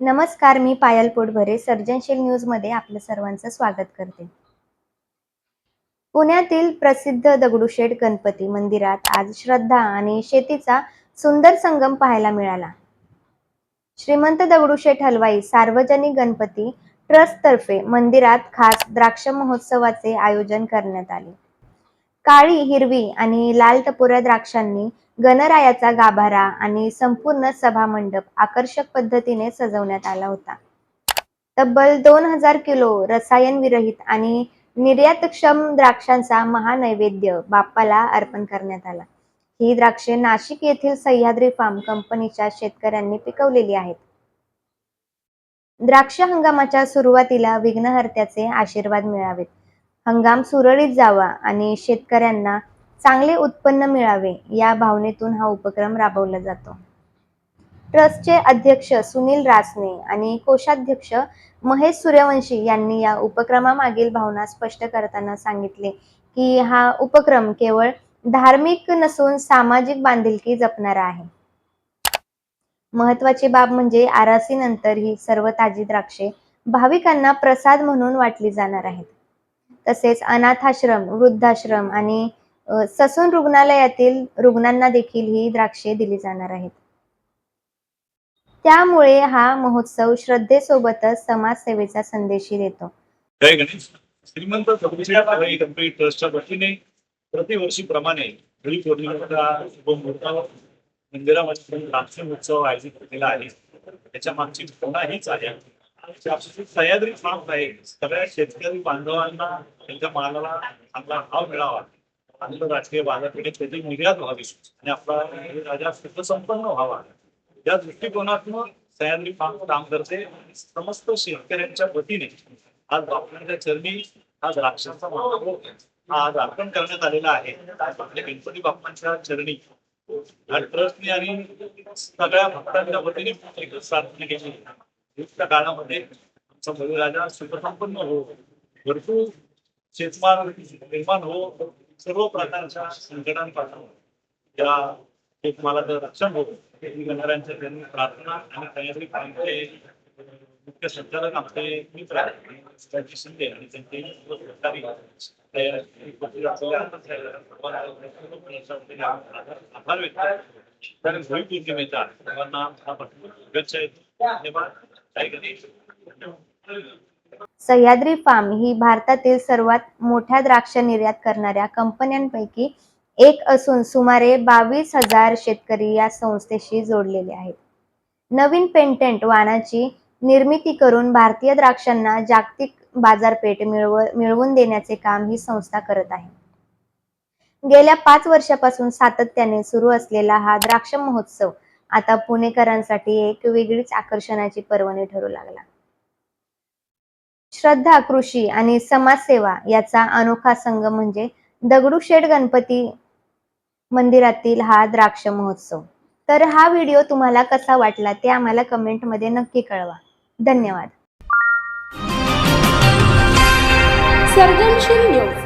नमस्कार, मी पायल पोटभरे सर्जनशील न्यूजमध्ये आपलं सर्वांचं स्वागत करते. पुण्यातील प्रसिद्ध दगडूशेठ गणपती मंदिरात आज श्रद्धा आणि शेतीचा सुंदर संगम पाहायला मिळाला. श्रीमंत दगडूशेठ हलवाई सार्वजनिक गणपती ट्रस्टतर्फे मंदिरात खास द्राक्ष महोत्सवाचे आयोजन करण्यात आले. काळी, हिरवी आणि लाल टपोऱ्या द्राक्षांनी गणरायाचा गाभारा आणि संपूर्ण सभामंडप आकर्षक पद्धतीने सजवण्यात आला होता. तब्बल 2000 किलो रसायनविरहित आणि निर्यातक्षम द्राक्षांचा महानैवेद्य बाप्पाला अर्पण करण्यात आला. ही द्राक्षे नाशिक येथील सह्याद्री फार्म कंपनीच्या शेतकऱ्यांनी पिकवलेली आहेत. द्राक्ष हंगामाच्या सुरुवातीला विघ्नहर्त्याचे आशीर्वाद मिळावेत, हंगाम सुरळीत जावा आणि शेतकऱ्यांना चांगले उत्पन्न मिळावे या भावनेतून हा उपक्रम राबवला जातो. ट्रस्टचे अध्यक्ष सुनील रासने आणि कोषाध्यक्ष महेश सूर्यवंशी यांनी या उपक्रमामागील भावना स्पष्ट करताना सांगितले की हा उपक्रम केवळ धार्मिक नसून सामाजिक बांधिलकी जपणारा आहे. महत्वाची बाब म्हणजे आरासीनंतर ही सर्व ताजी द्राक्षे भाविकांना प्रसाद म्हणून वाटली जाणार आहेत. तसेच अनाथाश्रम, वृद्धाश्रम आणि ससून रुग्णालयातील रुग्णांना देखील ही द्राक्षे दिली जाणार आहेत. त्यामुळे हा महोत्सव श्रद्धेसोबतच समाजसेवेचा संदेशही देतो. जय गणेश. श्रीमंत दगडूशेठ हलवाई गणपती ट्रस्टच्या वतीने प्रतिवर्षीप्रमाणे होळी पौर्णिमेच्या शुभमुहूर्तावर मंदिरामध्ये द्राक्ष महोत्सव आयोजित केलेला आहे. त्याच्या मागची भावना हीच आहे. सह्याद्री फार्म आहे, सगळ्या शेतकरी बांधवांना त्यांच्या मालाला चांगला भाव मिळावा, आंतरराष्ट्रीय बाजारपेठेत त्याची निर्यात व्हावी आणि आपला राजा सुखसंपन्न व्हावा या दृष्टिकोनातून सह्याद्री फार्म काम करते. समस्त शेतकऱ्यांच्या वतीने आज बाप्पांच्या चरणी हा द्राक्षांचा महाभोग आज अर्पण करण्यात आलेला आहे. आपल्या गणपती बाप्पांच्या चरणी ट्रस्टने आणि सगळ्या भक्तांच्या वतीने एक प्रार्थना केली. युक्त काळामध्ये आमचा बळीराजा सुखसंपन्न हो, भरपूर शेतमाल निर्माण हो, सर्व प्रकारच्या संकटांपासून या शेतमालाचं रक्षण हो, गणरायांच्या त्यांनी प्रार्थना आणि सह्याद्री फार्मचे मुख्य संचालक आमचे मित्र शिंदे आणि त्यांचे सहकारी आभार व्यक्त तर होळी पौर्णिमेचा सर्वांना शुभेच्छा येतो. धन्यवाद. सह्याद्री फार्म ही भारतातील सर्वात मोठ्या द्राक्ष निर्यात करणाऱ्या कंपन्यांपैकी एक असून सुमारे 22,000 शेतकरी या संस्थेशी जोडलेले आहेत. नवीन पेटंट वाणाची निर्मिती करून भारतीय द्राक्षांना जागतिक बाजारपेठ मिळवून देण्याचे काम ही संस्था करत आहे. गेल्या 5 वर्षापासून सातत्याने सुरू असलेला हा द्राक्ष महोत्सव आता पुणेकरांसाठी एक वेगळीच आकर्षणाची पर्वणी ठरू लागला. श्रद्धा, कृषी आणि समाजसेवा याचा अनोखा संगम म्हणजे दगडूशेठ गणपती मंदिरातील हा द्राक्ष महोत्सव. तर हा व्हिडिओ तुम्हाला कसा वाटला ते आम्हाला कमेंटमध्ये नक्की कळवा. धन्यवाद. सर्जनशील न्यूज.